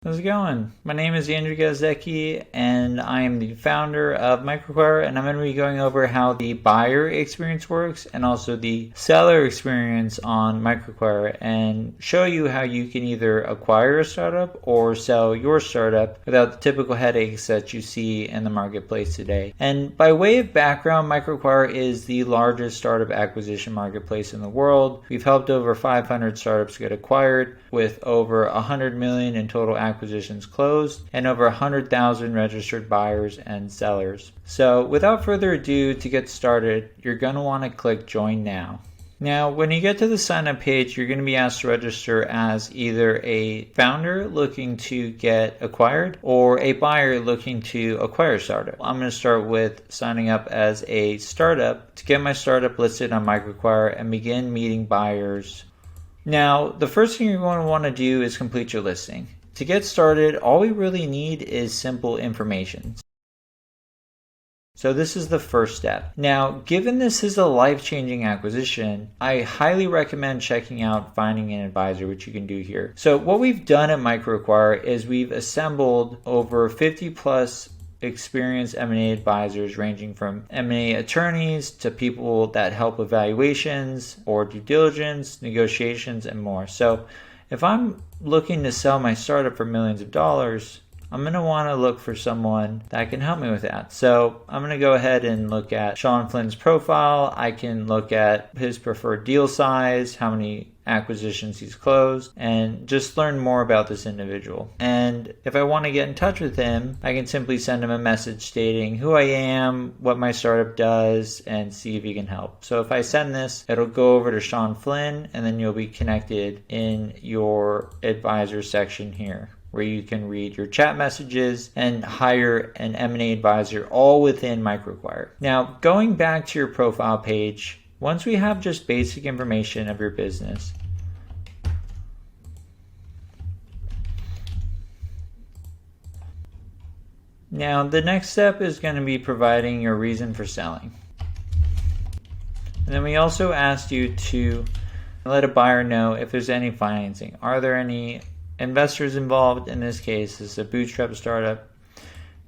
How's it going? My name is Andrew Gazecki, and I am the founder of Microacquire, and I'm going to be going over how the buyer experience works and also the seller experience on Microacquire, and show you how you can either acquire a startup or sell your startup without the typical headaches that you see in the marketplace today. And by way of background, Microacquire is the largest startup acquisition marketplace in the world. We've helped over 500 startups get acquired, with over 100 million in total acquisitions closed and over 100,000 registered buyers and sellers. So without further ado, to get started, you're going to want to click Join Now. Now, when you get to the sign up page, you're going to be asked to register as either a founder looking to get acquired or a buyer looking to acquire a startup. I'm going to start with signing up as a startup to get my startup listed on Microacquire and begin meeting buyers. Now, the first thing you're going to want to do is complete your listing. To get started, all we really need is simple information. So this is the first step. Now, given this is a life-changing acquisition, I highly recommend checking out finding an advisor, which you can do here. So what we've done at Microacquire is we've assembled over 50 plus experienced M&A advisors, ranging from M&A attorneys to people that help evaluations or due diligence, negotiations, and more. So if I'm looking to sell my startup for millions of dollars, I'm going to want to look for someone that can help me with that. So I'm going to go ahead and look at Sean Flynn's profile. I can look at his preferred deal size, how many acquisitions he's closed, and just learn more about this individual. And if I want to get in touch with him, I can simply send him a message stating who I am, what my startup does, and see if he can help. So if I send this, it'll go over to Sean Flynn, and then you'll be connected in your advisor section here, where you can read your chat messages and hire an M&A advisor all within Microacquire. Now, going back to your profile page, once we have just basic information of your business, now the next step is going to be providing your reason for selling. And then we also asked you to let a buyer know if there's any financing. Are there any investors involved? In this case, it's a bootstrap startup.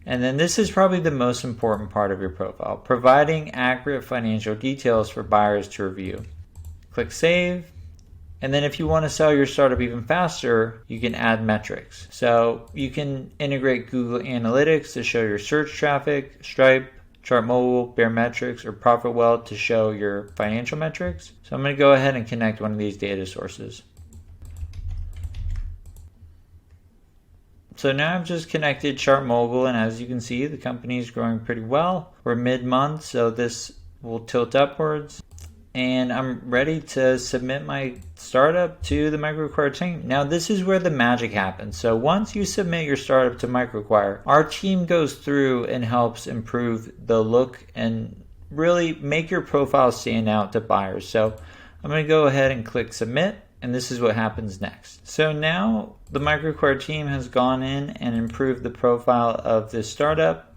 And then this is probably the most important part of your profile, providing accurate financial details for buyers to review. Click Save. And then if you want to sell your startup even faster, you can add metrics. So you can integrate Google Analytics to show your search traffic, Stripe, ChartMogul, Baremetrics, or ProfitWell to show your financial metrics. So I'm going to go ahead and connect one of these data sources. So now I've just connected ChartMogul, and as you can see, the company is growing pretty well. We're mid-month, so this will tilt upwards. And I'm ready to submit my startup to the Microacquire team. Now this is where the magic happens. So once you submit your startup to Microacquire, our team goes through and helps improve the look and really make your profile stand out to buyers. So I'm going to go ahead and click Submit. And this is what happens next. So now the Microacquire team has gone in and improved the profile of this startup.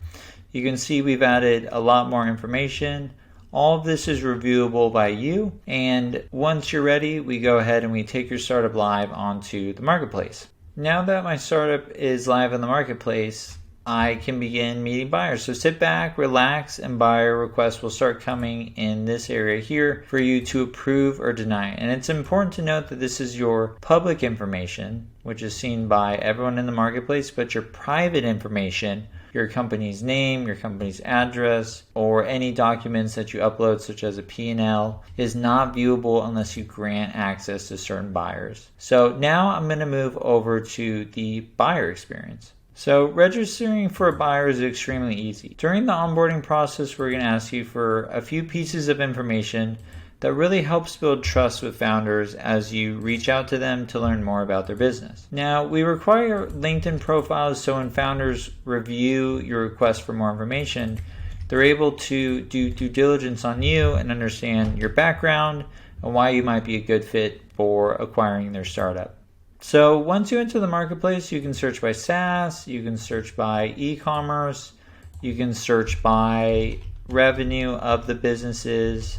You can see we've added a lot more information. All of this is reviewable by you. And once you're ready, we go ahead and we take your startup live onto the marketplace. Now that my startup is live in the marketplace, I can begin meeting buyers. So sit back, relax, and buyer requests will start coming in this area here for you to approve or deny. And it's important to note that this is your public information, which is seen by everyone in the marketplace, but your private information, your company's name, your company's address, or any documents that you upload, such as a P&L, is not viewable unless you grant access to certain buyers. So now I'm going to move over to the buyer experience. So registering for a buyer is extremely easy. During the onboarding process, we're going to ask you for a few pieces of information that really helps build trust with founders as you reach out to them to learn more about their business. Now, we require LinkedIn profiles, so when founders review your request for more information, they're able to do due diligence on you and understand your background and why you might be a good fit for acquiring their startup. So once you enter the marketplace, you can search by SaaS, you can search by e-commerce, you can search by revenue of the businesses.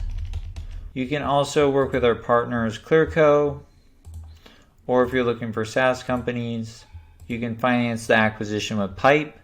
You can also work with our partners Clearco, or if you're looking for SaaS companies, You can finance the acquisition with Pipe.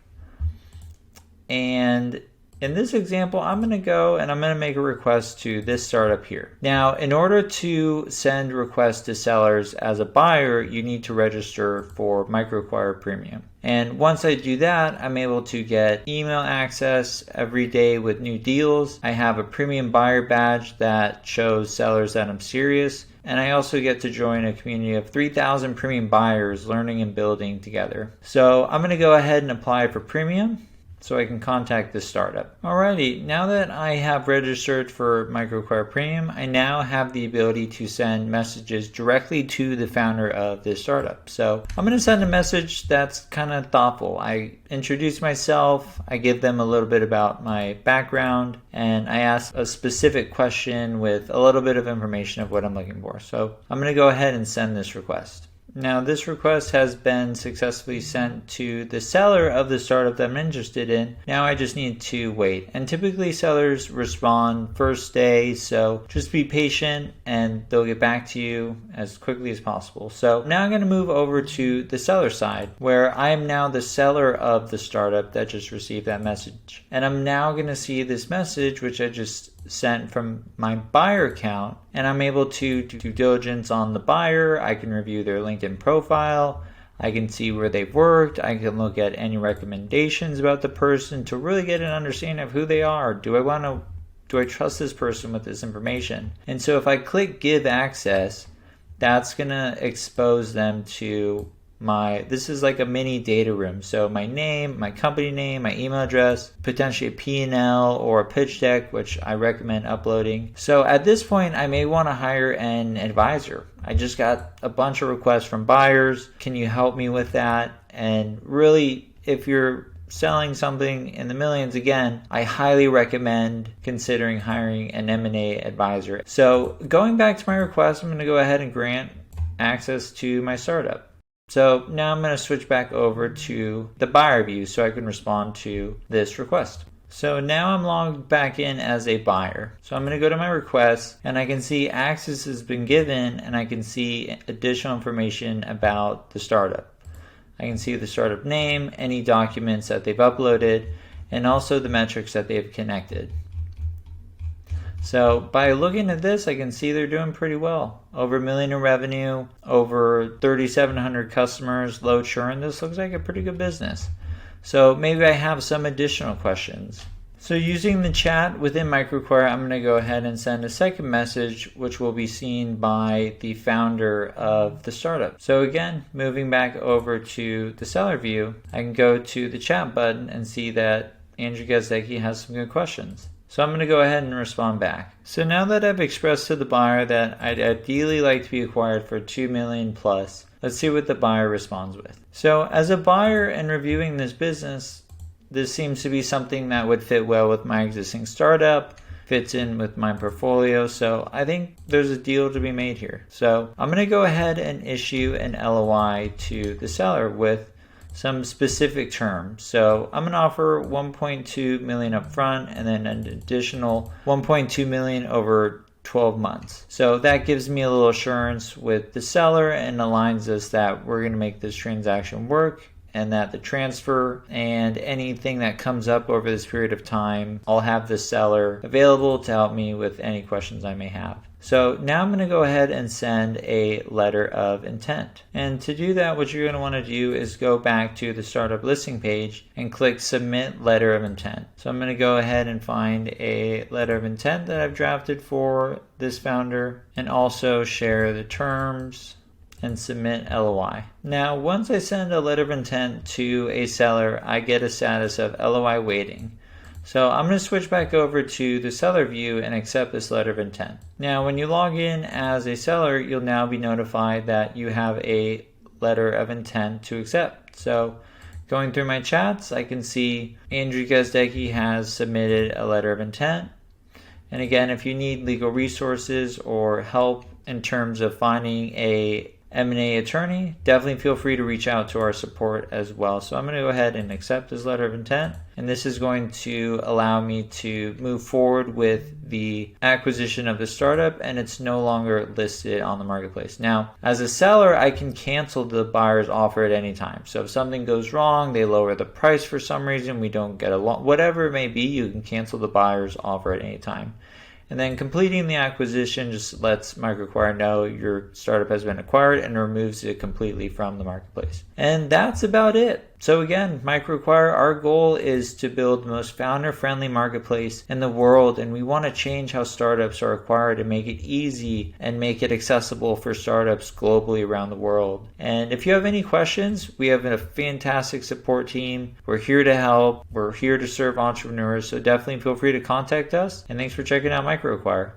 And in this example, I'm going to go and I'm going to make a request to this startup here. Now, in order to send requests to sellers as a buyer, you need to register for MicroAcquire Premium. And once I do that, I'm able to get email access every day with new deals. I have a premium buyer badge that shows sellers that I'm serious. And I also get to join a community of 3,000 premium buyers learning and building together. So I'm going to go ahead and apply for premium so I can contact this startup. Alrighty, now that I have registered for MicroAcquire Premium, I now have the ability to send messages directly to the founder of this startup. So I'm going to send a message that's kind of thoughtful. I introduce myself, I give them a little bit about my background, and I ask a specific question with a little bit of information of what I'm looking for. So I'm going to go ahead and send this request. Now, this request has been successfully sent to the seller of the startup that I'm interested in. Now I just need to wait. And typically sellers respond first day, so just be patient and they'll get back to you as quickly as possible. So now I'm going to move over to the seller side, where I am now the seller of the startup that just received that message. And I'm now going to see this message, which I just sent from my buyer account, and I'm able to do due diligence on the buyer. I can review their LinkedIn profile. I can see where they've worked. I can look at any recommendations about the person to really get an understanding of who they are. Do I trust this person with this information? And so if I click give access, that's gonna expose them to this is like a mini data room. So my name, my company name, my email address, potentially a P&L or a pitch deck, which I recommend uploading. So at this point, I may want to hire an advisor. I just got a bunch of requests from buyers. Can you help me with that? And really, if you're selling something in the millions, again, I highly recommend considering hiring an M&A advisor. So going back to my request, I'm going to go ahead and grant access to my startup. So now I'm going to switch back over to the buyer view so I can respond to this request. So now I'm logged back in as a buyer. So I'm going to go to my request and I can see access has been given and I can see additional information about the startup. I can see the startup name, any documents that they've uploaded, and also the metrics that they've connected. So by looking at this, I can see they're doing pretty well. Over $1 million in revenue, over 3,700 customers, low churn. This looks like a pretty good business. So maybe I have some additional questions. So using the chat within MicroAcquire, I'm going to go ahead and send a second message, which will be seen by the founder of the startup. So again, moving back over to the seller view, I can go to the chat button and see that Andrew Gazdecki has some good questions. So I'm going to go ahead and respond back. So now that I've expressed to the buyer that I'd ideally like to be acquired for $2 million plus, let's see what the buyer responds with. So as a buyer and reviewing this business, this seems to be something that would fit well with my existing startup, fits in with my portfolio. So I think there's a deal to be made here. So I'm going to go ahead and issue an LOI to the seller with some specific terms. So I'm going to offer 1.2 million upfront and then an additional 1.2 million over 12 months. So that gives me a little assurance with the seller and aligns us that we're going to make this transaction work and that the transfer and anything that comes up over this period of time, I'll have the seller available to help me with any questions I may have. So now I'm going to go ahead and send a letter of intent. And to do that, what you're going to want to do is go back to the startup listing page and click submit letter of intent. So I'm going to go ahead and find a letter of intent that I've drafted for this founder and also share the terms and submit LOI. Now, once I send a letter of intent to a seller, I get a status of LOI waiting. So I'm going to switch back over to the seller view and accept this letter of intent. Now, when you log in as a seller, you'll now be notified that you have a letter of intent to accept. So going through my chats, I can see Andrew Gazdecki has submitted a letter of intent. And again, if you need legal resources or help in terms of finding a M&A attorney, definitely feel free to reach out to our support as well. So I'm going to go ahead and accept this letter of intent, and this is going to allow me to move forward with the acquisition of the startup, and it's no longer listed on the marketplace. Now, as a seller, I can cancel the buyer's offer at any time. So if something goes wrong, they lower the price for some reason, we don't get along, whatever it may be, you can cancel the buyer's offer at any time. And then completing the acquisition just lets MicroAcquire know your startup has been acquired and removes it completely from the marketplace. And that's about it. So again, MicroAcquire, our goal is to build the most founder-friendly marketplace in the world, and we want to change how startups are acquired and make it easy and make it accessible for startups globally around the world. And if you have any questions, we have a fantastic support team. We're here to help. We're here to serve entrepreneurs, so definitely feel free to contact us. And thanks for checking out MicroAcquire.